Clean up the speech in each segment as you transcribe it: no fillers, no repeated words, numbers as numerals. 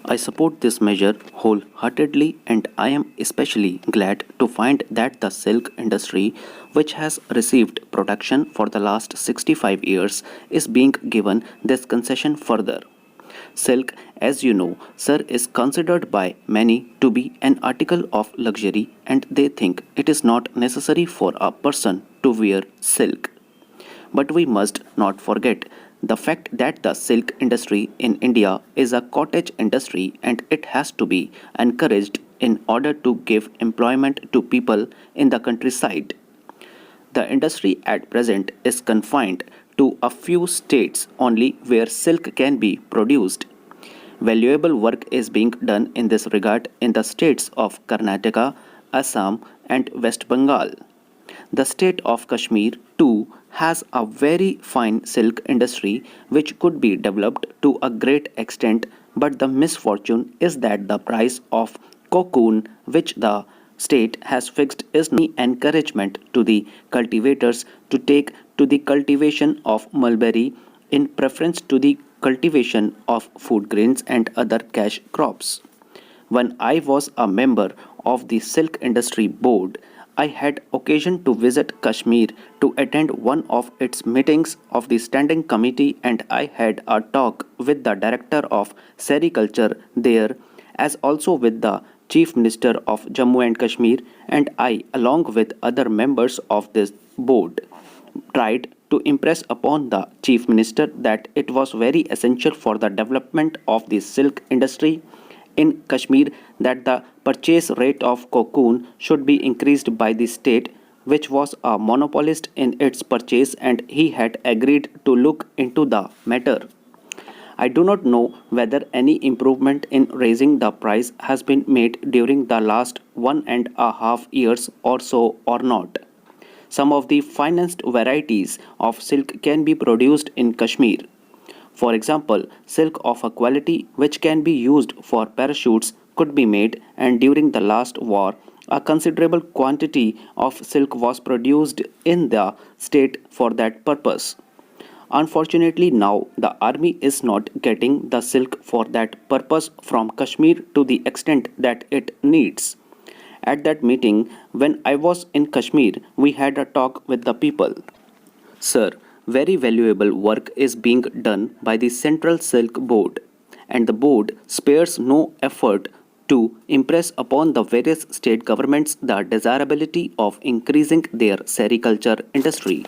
I support this measure wholeheartedly, and I am especially glad to find that the silk industry, which has received protection for the last 65 years, is being given this concession further. Silk, as you know, sir, is considered by many to be an article of luxury, and they think it is not necessary for a person to wear silk. But we must not forget the fact that the silk industry in India is a cottage industry and it has to be encouraged in order to give employment to people in the countryside. The industry at present is confined to a few states only where silk can be produced. Valuable work is being done in this regard in the states of Karnataka, Assam, and West Bengal. The state of Kashmir too has a very fine silk industry which could be developed to a great extent, but the misfortune is that the price of cocoon which the state has fixed is not encouragement to the cultivators to take to the cultivation of mulberry in preference to the cultivation of food grains and other cash crops. When I was a member of the Silk Industry Board, I had occasion to visit Kashmir to attend one of its meetings of the Standing Committee, and I had a talk with the Director of Sericulture there, as also with the Chief Minister of Jammu and Kashmir, and I, along with other members of this board, tried to impress upon the Chief Minister that it was very essential for the development of the silk industry in Kashmir that the purchase rate of cocoon should be increased by the state, which was a monopolist in its purchase, and he had agreed to look into the matter. I do not know whether any improvement in raising the price has been made during the last 1.5 years or so or not. Some of the finest varieties of silk can be produced in Kashmir. For example, silk of a quality which can be used for parachutes could be made, and during the last war, a considerable quantity of silk was produced in the state for that purpose. Unfortunately, now the army is not getting the silk for that purpose from Kashmir to the extent that it needs. At that meeting, when I was in Kashmir, we had a talk with the people. Sir, very valuable work is being done by the Central Silk Board, and the board spares no effort to impress upon the various state governments the desirability of increasing their sericulture industry.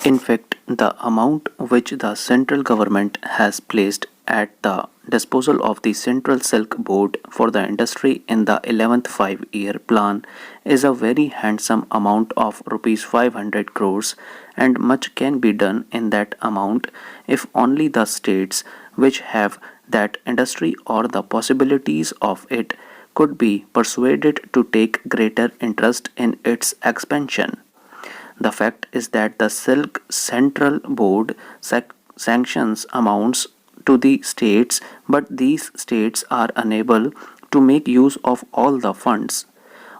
In fact, the amount which the central government has placed at the disposal of the Central Silk Board for the industry in the 11th 5-year plan is a very handsome amount of rupees 500 crores, and much can be done in that amount if only the states which have that industry or the possibilities of it could be persuaded to take greater interest in its expansion. The fact is that the Silk Central Board sanctions amounts to the states, but these states are unable to make use of all the funds.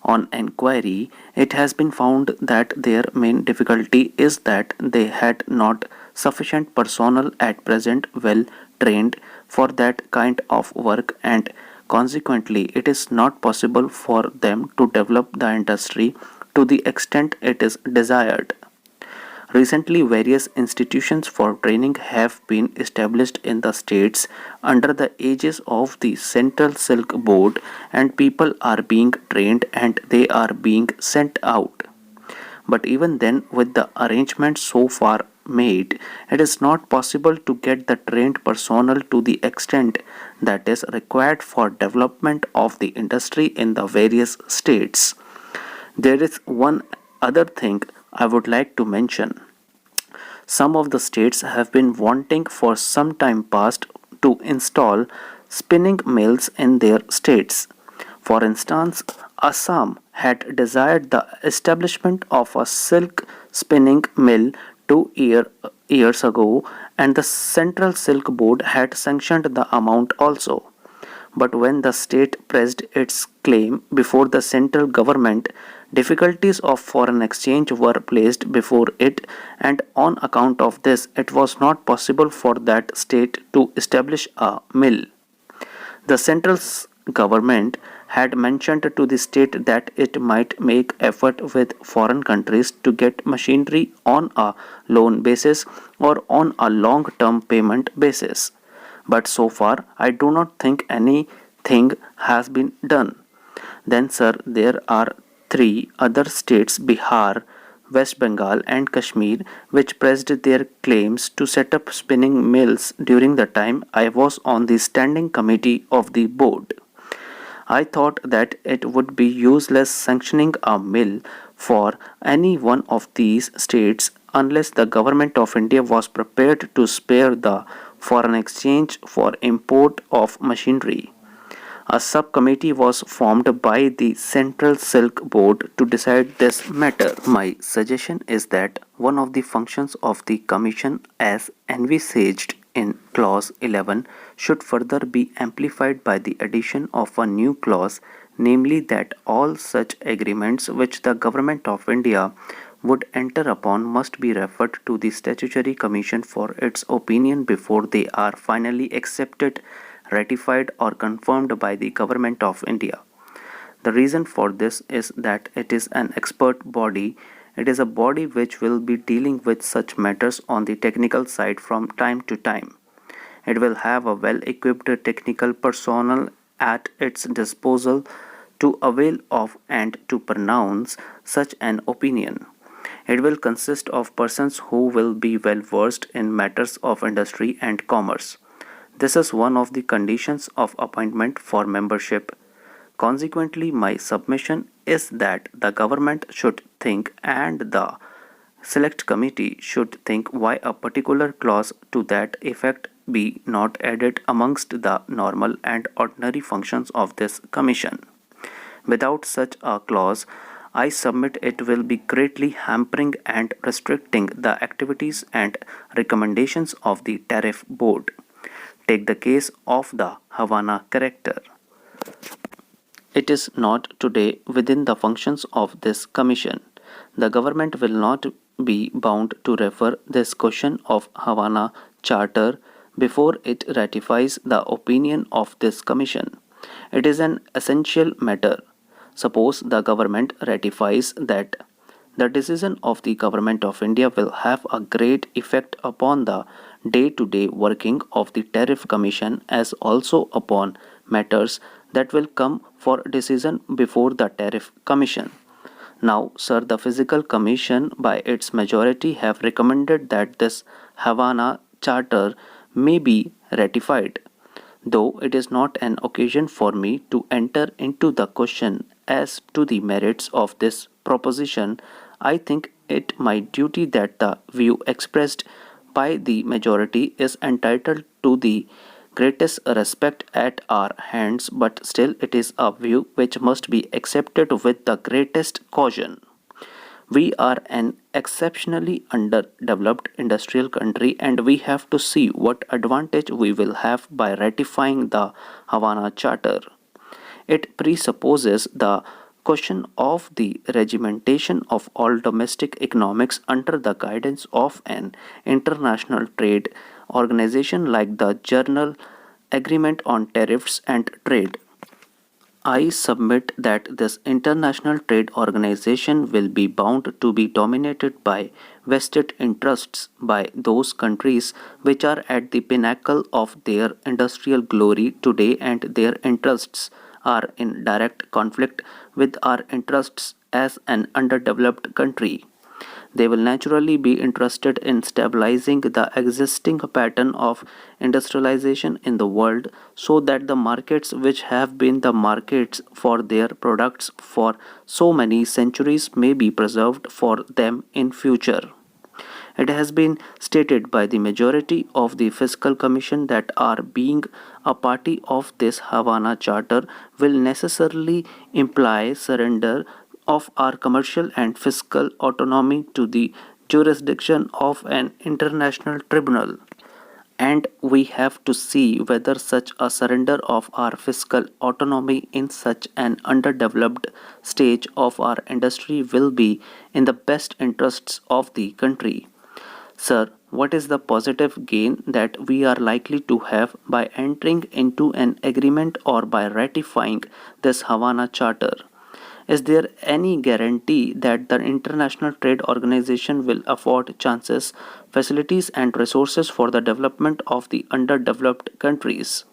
On enquiry, it has been found that their main difficulty is that they had not sufficient personnel at present well trained for that kind of work, and consequently it is not possible for them to develop the industry to the extent it is desired. Recently, various institutions for training have been established in the states under the aegis of the Central Silk Board, and people are being trained and they are being sent out. But even then, with the arrangements so far made, it is not possible to get the trained personnel to the extent that is required for development of the industry in the various states. There is one other thing I would like to mention. Some of the states have been wanting for some time past to install spinning mills in their states. For instance, Assam had desired the establishment of a silk spinning mill years ago, and the Central Silk Board had sanctioned the amount also. But when the state pressed its claim before the central government, difficulties of foreign exchange were placed before it, and on account of this, it was not possible for that state to establish a mill. The government had mentioned to the state that it might make effort with foreign countries to get machinery on a loan basis or on a long-term payment basis. But so far, I do not think anything has been done. Then, sir, there are three other states Bihar, West Bengal, and Kashmir which pressed their claims to set up spinning mills during the time I was on the standing committee of the board. I thought that it would be useless sanctioning a mill for any one of these states unless the government of India was prepared to spare the foreign exchange for import of machinery. A subcommittee was formed by the Central Silk Board to decide this matter. My suggestion is that one of the functions of the Commission, as envisaged in Clause 11, should further be amplified by the addition of a new clause, namely that all such agreements which the Government of India would enter upon must be referred to the Statutory Commission for its opinion before they are finally accepted, ratified, or confirmed by the Government of India. The reason for this is that it is an expert body. It is a body which will be dealing with such matters on the technical side from time to time. It will have a well equipped technical personnel at its disposal to avail of and to pronounce such an opinion. It will consist of persons who will be well versed in matters of industry and commerce. This is one of the conditions of appointment for membership. Consequently, my submission is that the government should think and the select committee should think why a particular clause to that effect be not added amongst the normal and ordinary functions of this commission. Without such a clause, I submit it will be greatly hampering and restricting the activities and recommendations of the Tariff Board. Take the case of the Havana character. It is not today within the functions of this commission. The government will not be bound to refer this question of Havana Charter before it ratifies the opinion of this commission. It is an essential matter. Suppose the government ratifies that the decision of the Government of India will have a great effect upon the day-to-day working of the Tariff Commission as also upon matters that will come for decision before the Tariff Commission. Now, sir, the Physical Commission by its majority have recommended that this Havana Charter may be ratified. Though it is not an occasion for me to enter into the question as to the merits of this proposition, I think it my duty that the view expressed by the majority is entitled to the greatest respect at our hands, but still it is a view which must be accepted with the greatest caution. We are an exceptionally underdeveloped industrial country and we have to see what advantage we will have by ratifying the Havana Charter. It presupposes the question of the regimentation of all domestic economics under the guidance of an international trade organization like the General Agreement on Tariffs and Trade. I submit that this international trade organization will be bound to be dominated by vested interests by those countries which are at the pinnacle of their industrial glory today, and their interests are in direct conflict with our interests as an underdeveloped country. They will naturally be interested in stabilizing the existing pattern of industrialization in the world so that the markets which have been the markets for their products for so many centuries may be preserved for them in future. It has been stated by the majority of the Fiscal Commission that our being a party of this Havana Charter will necessarily imply surrender of our commercial and fiscal autonomy to the jurisdiction of an international tribunal. And we have to see whether such a surrender of our fiscal autonomy in such an underdeveloped stage of our industry will be in the best interests of the country. Sir, What is the positive gain that we are likely to have by entering into an agreement or by ratifying this Havana Charter? Is there any guarantee that the International Trade Organization will afford chances, facilities, and resources for the development of the underdeveloped countries?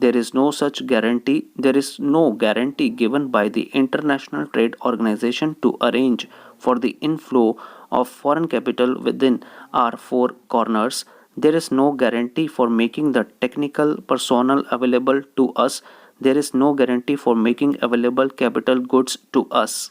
There is no such guarantee. There is no guarantee given by the International Trade Organization to arrange for the inflow of foreign capital within our four corners. There is no guarantee for making the technical personnel available to us. There is no guarantee for making available capital goods to us.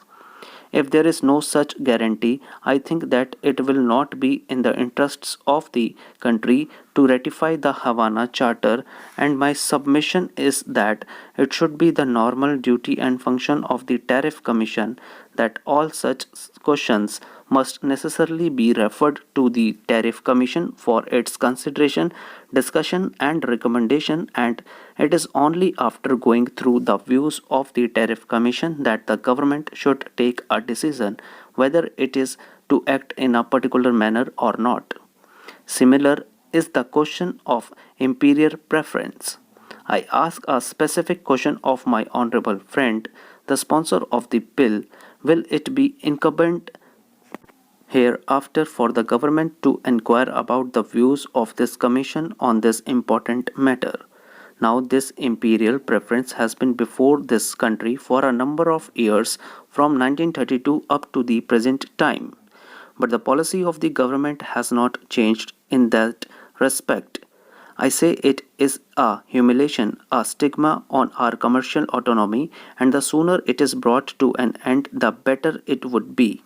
If there is no such guarantee, I think that it will not be in the interests of the country to ratify the Havana Charter, and my submission is that it should be the normal duty and function of the Tariff Commission that all such questions must necessarily be referred to the Tariff Commission for its consideration, discussion, and recommendation, and it is only after going through the views of the Tariff Commission that the government should take a decision whether it is to act in a particular manner or not. Similar is the question of imperial preference. I ask a specific question of my honorable friend, the sponsor of the bill. Will it be incumbent hereafter for the government to inquire about the views of this commission on this important matter? Now, this imperial preference has been before this country for a number of years from 1932 up to the present time. But the policy of the government has not changed in that respect. I say it is a humiliation, a stigma on our commercial autonomy, and the sooner it is brought to an end, the better it would be.